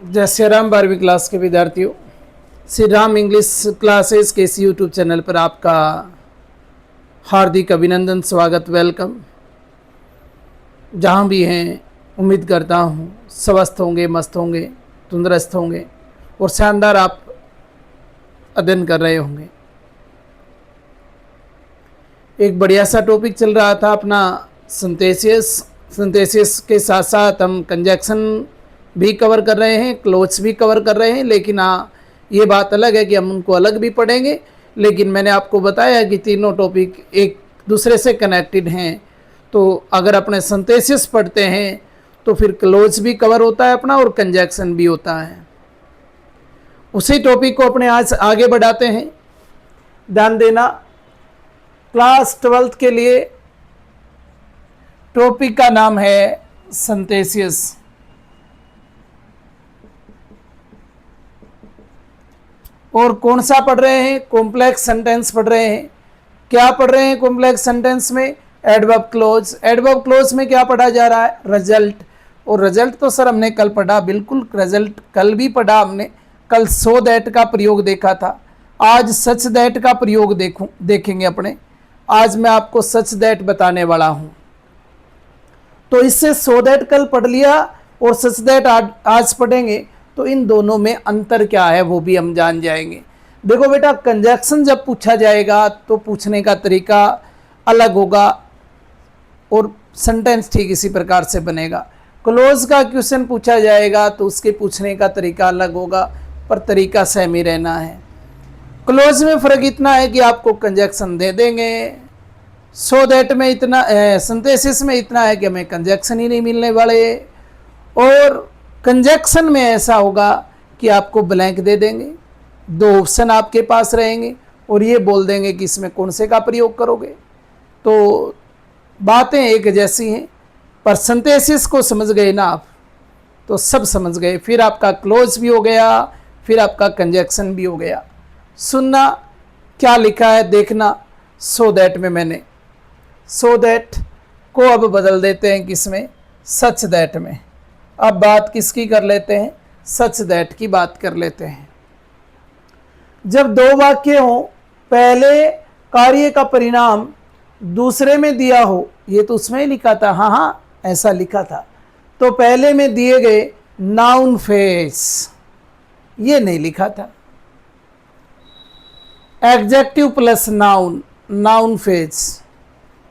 जय श्री राम 12वीं क्लास के विद्यार्थियों, श्री राम इंग्लिश क्लासेस के इस यूट्यूब चैनल पर आपका हार्दिक अभिनंदन, स्वागत, वेलकम। जहाँ भी हैं उम्मीद करता हूँ स्वस्थ होंगे, मस्त होंगे, तंदुरुस्त होंगे और शानदार आप अध्ययन कर रहे होंगे। एक बढ़िया सा टॉपिक चल रहा था अपना सिंथेसिस के साथ साथ हम कंजक्शन भी कवर कर रहे हैं, क्लोज भी कवर कर रहे हैं। लेकिन हाँ, ये बात अलग है कि हम उनको अलग भी पढ़ेंगे। लेकिन मैंने आपको बताया कि तीनों टॉपिक एक दूसरे से कनेक्टेड हैं। तो अगर अपने सिंथेसिस पढ़ते हैं तो फिर क्लोज भी कवर होता है अपना और कंजक्शन भी होता है। उसी टॉपिक को अपने आज आगे बढ़ाते हैं। ध्यान देना, क्लास 12th के लिए टॉपिक का नाम है सिंथेसिस। और कौन सा पढ़ रहे हैं? कॉम्प्लेक्स सेंटेंस पढ़ रहे हैं। क्या पढ़ रहे हैं कॉम्प्लेक्स सेंटेंस में? Adverb close. एडवर्ब क्लोज में क्या पढ़ा जा रहा है? रिजल्ट। और रिजल्ट तो सर हमने कल पढ़ा, बिल्कुल रिजल्ट कल भी पढ़ा हमने। कल सो दैट का प्रयोग देखा था, आज सच दैट का प्रयोग देखेंगे अपने। आज मैं आपको सच दैट बताने वाला हूं। तो इससे सो दैट कल पढ़ लिया और सच दैट आज पढ़ेंगे, तो इन दोनों में अंतर क्या है वो भी हम जान जाएंगे। देखो बेटा, कंजक्शन जब पूछा जाएगा तो पूछने का तरीका अलग होगा और सेंटेंस ठीक इसी प्रकार से बनेगा। क्लोज का क्वेश्चन पूछा जाएगा तो उसके पूछने का तरीका अलग होगा, पर तरीका सेम ही रहना है। क्लोज में फ़र्क इतना है कि आपको कंजक्शन दे देंगे, सो दैट में इतना, सिंथेसिस में इतना है कि हमें कंजक्शन ही नहीं मिलने वाले। और कंजक्शन में ऐसा होगा कि आपको ब्लैंक दे देंगे, दो ऑप्शन आपके पास रहेंगे और ये बोल देंगे कि इसमें कौन से का प्रयोग करोगे। तो बातें एक जैसी हैं, पर सिंथेसिस को समझ गए ना आप तो सब समझ गए। फिर आपका क्लोज भी हो गया, फिर आपका कंजक्शन भी हो गया। सुनना क्या लिखा है, देखना। सो दैट में मैंने सो दैट को अब बदल देते हैं किसमें? सच दैट में। अब बात किसकी कर लेते हैं? सच दैट की बात कर लेते हैं। जब दो वाक्य हो, पहले कार्य का परिणाम दूसरे में दिया हो, ये तो उसमें ही लिखा था, हाँ ऐसा लिखा था। तो पहले में दिए गए नाउन फेस, ये नहीं लिखा था। Adjective plus noun, noun face,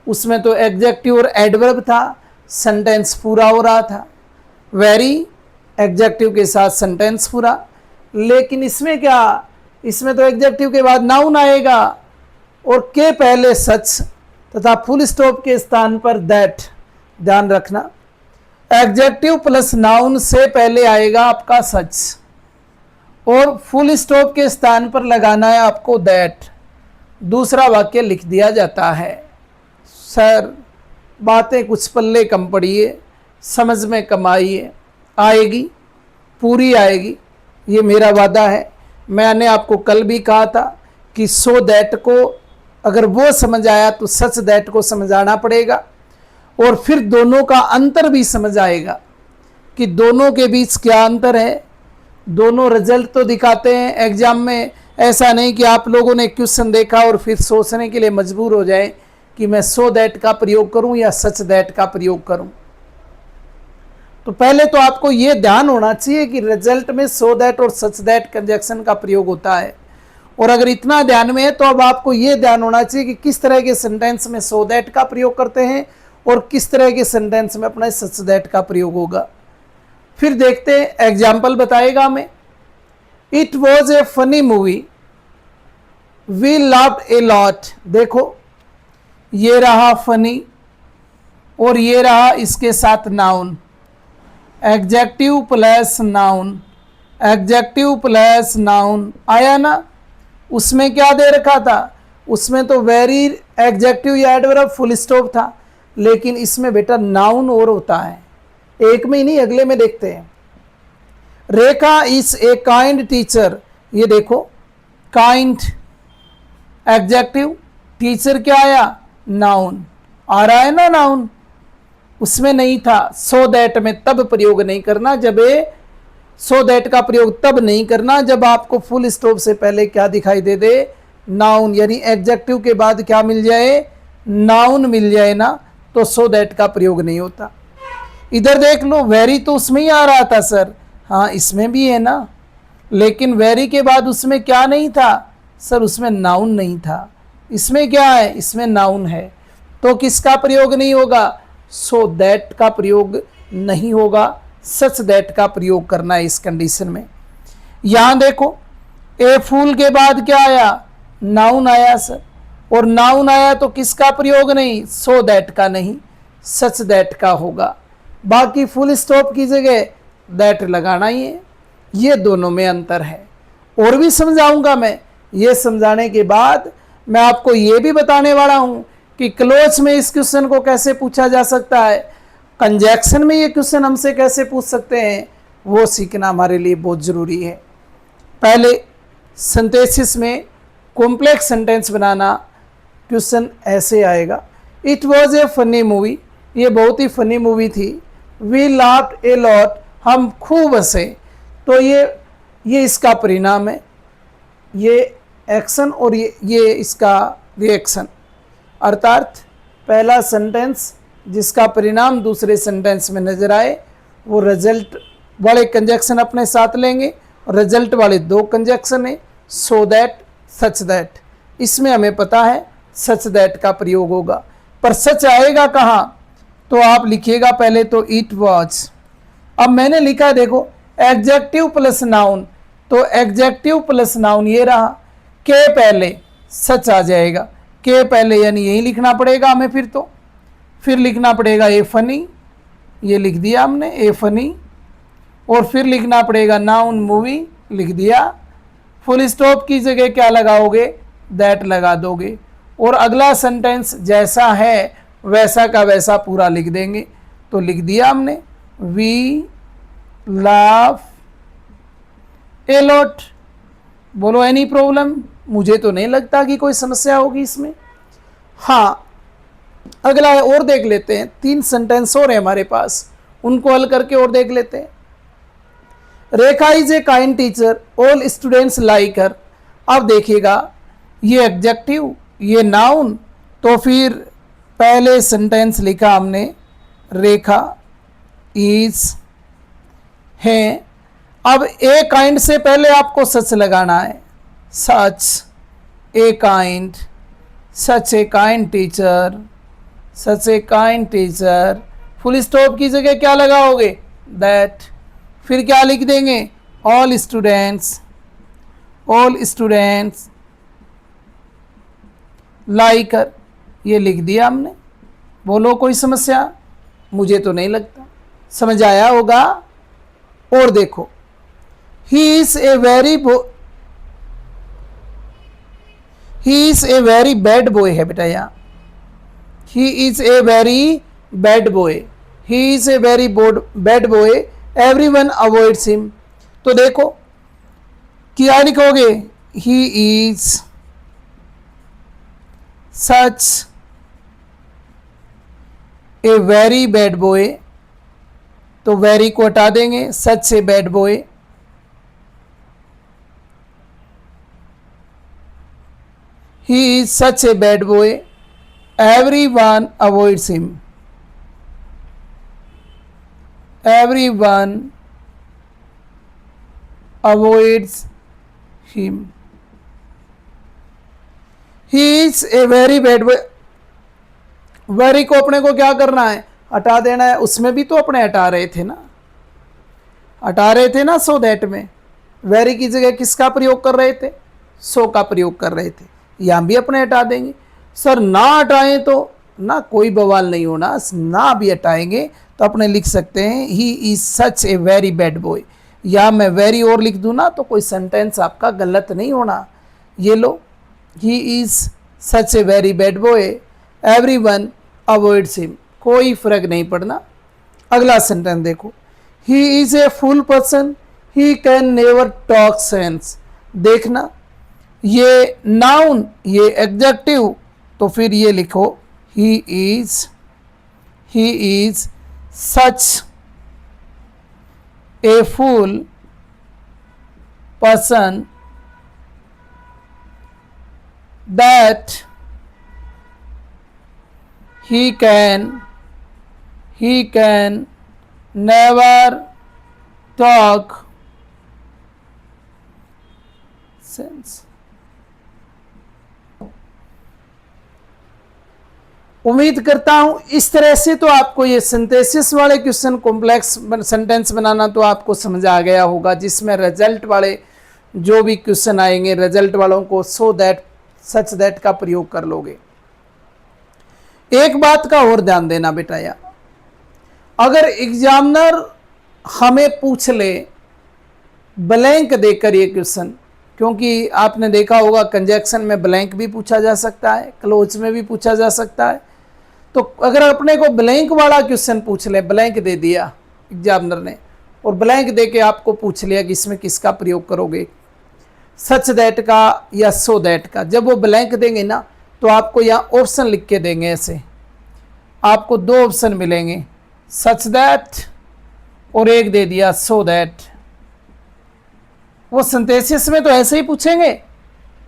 उसमें तो एडजेक्टिव और एडवर्ब था, सेंटेंस पूरा हो रहा था। वेरी एडजेक्टिव के साथ सेंटेंस पूरा। लेकिन इसमें क्या? इसमें तो एडजेक्टिव के बाद नाउन आएगा और के पहले सच तथा फुल स्टॉप के स्थान पर दैट। ध्यान रखना, एडजेक्टिव प्लस नाउन से पहले आएगा आपका सच और फुल स्टॉप के स्थान पर लगाना है आपको दैट। दूसरा वाक्य लिख दिया जाता है। सर बातें कुछ पल्ले कम पड़ी है, समझ में कम आई है, आएगी, पूरी आएगी, ये मेरा वादा है। मैंने आपको कल भी कहा था कि सो दैट को अगर वो समझ आया तो सच दैट को समझाना पड़ेगा और फिर दोनों का अंतर भी समझ आएगा कि दोनों के बीच क्या अंतर है। दोनों रिजल्ट तो दिखाते हैं एग्जाम में। ऐसा नहीं कि आप लोगों ने क्वेश्चन देखा और फिर सोचने के लिए मजबूर हो जाए कि मैं सो दैट का प्रयोग करूं या सच दैट का प्रयोग करूं। तो पहले तो आपको यह ध्यान होना चाहिए कि रिजल्ट में सो दैट और सच दैट कंजक्शन का प्रयोग होता है। और अगर इतना ध्यान में है तो अब आपको यह ध्यान होना चाहिए कि किस तरह के सेंटेंस में सो दैट का प्रयोग करते हैं और किस तरह के सेंटेंस में अपना सच दैट का प्रयोग होगा। फिर देखते हैं, एग्जाम्पल बताएगा हमें। It was a funny movie, we loved a lot. देखो, ये रहा फनी और ये रहा इसके साथ noun, adjective plus noun, adjective plus noun आया ना। उसमें क्या दे रखा था? उसमें तो वेरी एडजेक्टिव या एडवर्ब फुल स्टॉप था, लेकिन इसमें बेटा नाउन और होता है। एक में ही नहीं, अगले में देखते हैं। Rekha is a kind teacher, ये देखो काइंड एडजेक्टिव, टीचर क्या आया? नाउन आ रहा है ना, नाउन। उसमें नहीं था। सो दैट में तब प्रयोग नहीं करना जब सो दैट का प्रयोग तब नहीं करना जब आपको फुल स्टॉप से पहले क्या दिखाई दे दे, नाउन, यानी एडजेक्टिव के बाद क्या मिल जाए, नाउन मिल जाए ना, तो सो दैट का प्रयोग नहीं होता। इधर देख लो, वेरी तो उसमें ही आ रहा था सर, हाँ इसमें भी है ना, लेकिन वेरी के बाद उसमें क्या नहीं था सर, उसमें नाउन नहीं था। इसमें क्या है, इसमें नाउन है, तो किसका प्रयोग नहीं होगा, सो दैट का प्रयोग नहीं होगा, सच दैट का प्रयोग करना है इस कंडीशन में। यहां देखो, ए फूल के बाद क्या आया, नाउन आया सर, और नाउन आया तो किसका प्रयोग नहीं, सो दैट का नहीं, सच दैट का होगा। बाकी फुल स्टॉप की जगह दैट लगाना ही है। ये दोनों में अंतर है, और भी समझाऊंगा मैं। ये समझाने के बाद मैं आपको ये भी बताने वाला हूं कि क्लोज में इस क्वेश्चन को कैसे पूछा जा सकता है, कंजैक्शन में ये क्वेश्चन हमसे कैसे पूछ सकते हैं, वो सीखना हमारे लिए बहुत ज़रूरी है। पहले सिंथेसिस में कॉम्प्लेक्स सेंटेंस बनाना, क्वेश्चन ऐसे आएगा, it was a funny movie, ये बहुत ही फनी मूवी थी, वी लाफ्ड ए लॉट, हम खूब हंसे, तो ये इसका परिणाम है, ये एक्शन और ये इसका रिएक्शन, अर्थात पहला सेंटेंस जिसका परिणाम दूसरे सेंटेंस में नजर आए वो रिजल्ट वाले कंजक्शन अपने साथ लेंगे, और रिजल्ट वाले दो कंजक्शन है, सो दैट, सच दैट। इसमें हमें पता है सच दैट का प्रयोग होगा, पर सच आएगा कहाँ, तो आप लिखिएगा पहले तो इट वॉज। अब मैंने लिखा देखो एडजेक्टिव प्लस नाउन, तो एडजेक्टिव प्लस नाउन ये रहा, के पहले सच आ जाएगा, के पहले यानी यही लिखना पड़ेगा हमें, फिर लिखना पड़ेगा ए फनी, ये लिख दिया हमने ए फनी, और फिर लिखना पड़ेगा नाउन मूवी, लिख दिया, फुल स्टॉप की जगह क्या लगाओगे, दैट लगा दोगे, और अगला सेंटेंस जैसा है वैसा का वैसा पूरा लिख देंगे, तो लिख दिया हमने वी लाफ ए लॉट। बोलो एनी प्रॉब्लम, मुझे तो नहीं लगता कि कोई समस्या होगी इसमें। हाँ, अगला है और देख लेते हैं, 3 सेंटेंस और है हमारे पास, उनको हल करके और देख लेते हैं। Rekha is a kind teacher, all students like her. अब देखिएगा ये एडजेक्टिव, ये नाउन, तो फिर पहले सेंटेंस लिखा हमने रेखा इज है, अब ए काइंड से पहले आपको सच लगाना है, such a kind, such a kind teacher, such a kind teacher, full stop की जगह क्या लगाओगे, दैट, फिर क्या लिख देंगे, ऑल स्टूडेंट्स लाइक हर, ये लिख दिया हमने। बोलो कोई समस्या, मुझे तो नहीं लगता, समझ आया होगा। और देखो, he is A very bad boy है बेटा, यहाँ ही is A very bad boy, he is A very bad boy, everyone avoids him. तो देखो क्या लिखोगे, ही is such a very bad boy, तो वेरी को हटा देंगे, सच से bad boy, he is such a bad boy, everyone avoids him, everyone avoids him, he is a very bad boy। Very को अपने को क्या करना है, हटा देना है, उसमें भी तो अपने हटा रहे थे ना सो दैट में, वेरी की जगह किसका प्रयोग कर रहे थे, सो का प्रयोग कर रहे थे, यहां भी अपने हटा देंगे। सर ना हटाएं तो ना कोई बवाल नहीं होना, ना भी हटाएंगे तो अपने लिख सकते हैं ही is such a very bad boy, या मैं वेरी और लिख दूँ ना तो कोई सेंटेंस आपका गलत नहीं होना। ये लो, he is such a very bad boy, everyone avoids him, कोई फर्क नहीं पड़ना। अगला सेंटेंस देखो, he is a fool person, he can never talk sense. देखना ये नाउन, ये एडजेक्टिव, तो फिर ये लिखो he is such a fool person that he can never talk sense। उम्मीद करता हूं इस तरह से तो आपको ये सिंथेसिस वाले क्वेश्चन कॉम्प्लेक्स सेंटेंस बनाना तो आपको समझ आ गया होगा, जिसमें रिजल्ट वाले जो भी क्वेश्चन आएंगे रिजल्ट वालों को सो दैट सच दैट का प्रयोग कर लोगे। एक बात का और ध्यान देना बेटा यार, अगर एग्जामिनर हमें पूछ ले ब्लैंक देकर ये क्वेश्चन, क्योंकि आपने देखा होगा कंजक्शन में ब्लैंक भी पूछा जा सकता है, क्लोज में भी पूछा जा सकता है, तो अगर अपने को ब्लैंक वाला क्वेश्चन पूछ ले, ब्लैंक दे दिया एग्जामिनर ने और ब्लैंक दे के आपको पूछ लिया कि इसमें किसका प्रयोग करोगे, सच दैट का या सो दैट का, जब वो ब्लैंक देंगे ना तो आपको यहाँ ऑप्शन लिख के देंगे, ऐसे आपको दो ऑप्शन मिलेंगे, सच दैट और एक दे दिया सो दैट। वो सिंथेसिस में तो ऐसे ही पूछेंगे,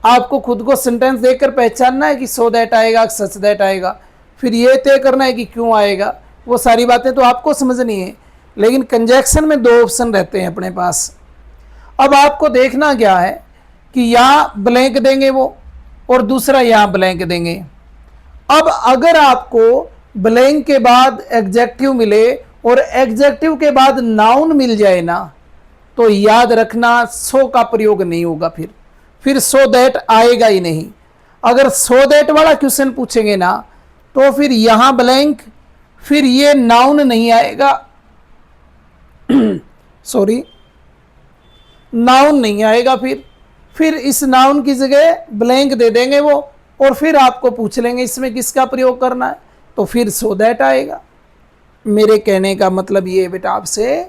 आपको खुद को सेंटेंस देकर पहचानना है कि सो दैट आएगा सच दैट आएगा, फिर ये तय करना है कि क्यों आएगा, वो सारी बातें तो आपको समझनी है, लेकिन कंजक्शन में दो ऑप्शन रहते हैं अपने पास। अब आपको देखना क्या है कि यहाँ ब्लैंक देंगे वो और दूसरा यहाँ ब्लैंक देंगे। अब अगर आपको ब्लैंक के बाद एडजेक्टिव मिले और एडजेक्टिव के बाद नाउन मिल जाए ना, तो याद रखना सो का प्रयोग नहीं होगा, फिर सो दैट आएगा ही नहीं। अगर सो दैट वाला क्वेश्चन पूछेंगे ना तो फिर यहां ब्लैंक, फिर ये नाउन नहीं आएगा सॉरी नाउन नहीं आएगा, फिर इस नाउन की जगह ब्लैंक दे देंगे वो और फिर आपको पूछ लेंगे इसमें किसका प्रयोग करना है, तो फिर सो दैट आएगा। मेरे कहने का मतलब ये बेटा आपसे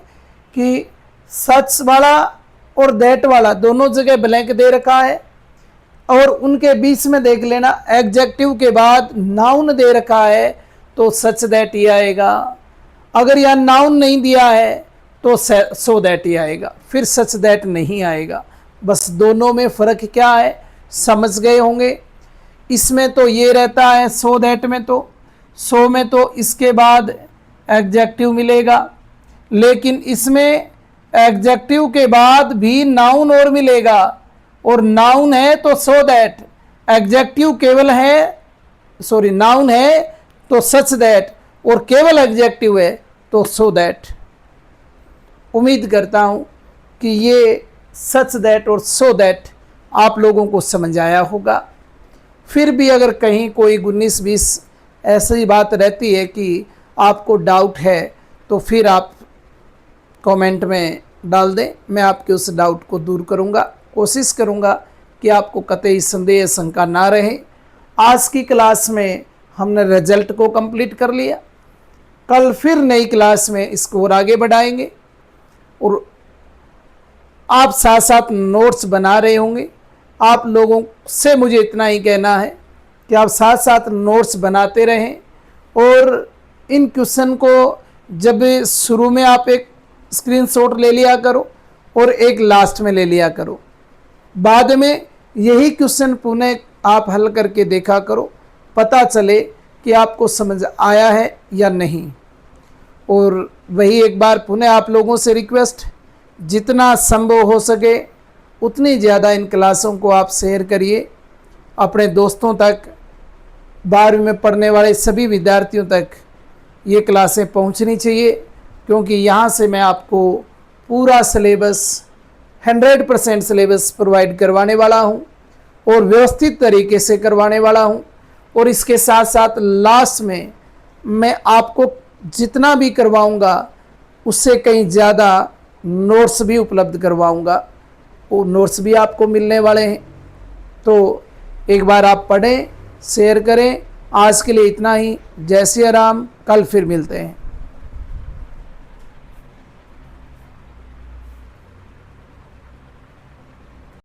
कि सच वाला और दैट वाला दोनों जगह ब्लैंक दे रखा है और उनके बीच में देख लेना एडजेक्टिव के बाद नाउन दे रखा है तो सच दैट ही आएगा। अगर यहाँ नाउन नहीं दिया है तो सो दैट ही आएगा, फिर सच दैट नहीं आएगा। बस दोनों में फ़र्क क्या है समझ गए होंगे। इसमें तो ये रहता है सो दैट में, तो सो में तो इसके बाद एडजेक्टिव मिलेगा, लेकिन इसमें एडजेक्टिव के बाद भी नाउन और मिलेगा, और नाउन है तो सो दैट, एडजेक्टिव केवल है सॉरी नाउन है तो सच दैट, और केवल एडजेक्टिव है तो सो दैट। उम्मीद करता हूँ कि ये सच दैट और सो दैट आप लोगों को समझ आया होगा। फिर भी अगर कहीं कोई 19-20 ऐसी बात रहती है कि आपको डाउट है तो फिर आप कमेंट में डाल दें, मैं आपके उस डाउट को दूर करूंगा, कोशिश करूंगा कि आपको कतई संदेह शंका ना रहे। आज की क्लास में हमने रिजल्ट को कंप्लीट कर लिया, कल फिर नई क्लास में इसको और आगे बढ़ाएंगे और आप साथ साथ नोट्स बना रहे होंगे। आप लोगों से मुझे इतना ही कहना है कि आप साथ साथ नोट्स बनाते रहें और इन क्वेश्चन को जब शुरू में आप एक स्क्रीनशॉट ले लिया करो और एक लास्ट में ले लिया करो, बाद में यही क्वेश्चन पुनः आप हल करके देखा करो, पता चले कि आपको समझ आया है या नहीं। और वही एक बार पुनः आप लोगों से रिक्वेस्ट, जितना संभव हो सके उतनी ज़्यादा इन क्लासों को आप शेयर करिए अपने दोस्तों तक, 12वीं में पढ़ने वाले सभी विद्यार्थियों तक ये क्लासें पहुंचनी चाहिए, क्योंकि यहाँ से मैं आपको पूरा सिलेबस 100% सिलेबस प्रोवाइड करवाने वाला हूँ और व्यवस्थित तरीके से करवाने वाला हूँ। और इसके साथ साथ लास्ट में मैं आपको जितना भी करवाऊँगा उससे कहीं ज़्यादा नोट्स भी उपलब्ध करवाऊँगा, वो नोट्स भी आपको मिलने वाले हैं। तो एक बार आप पढ़ें, शेयर करें। आज के लिए इतना ही। जय सिया राम, कल फिर मिलते हैं।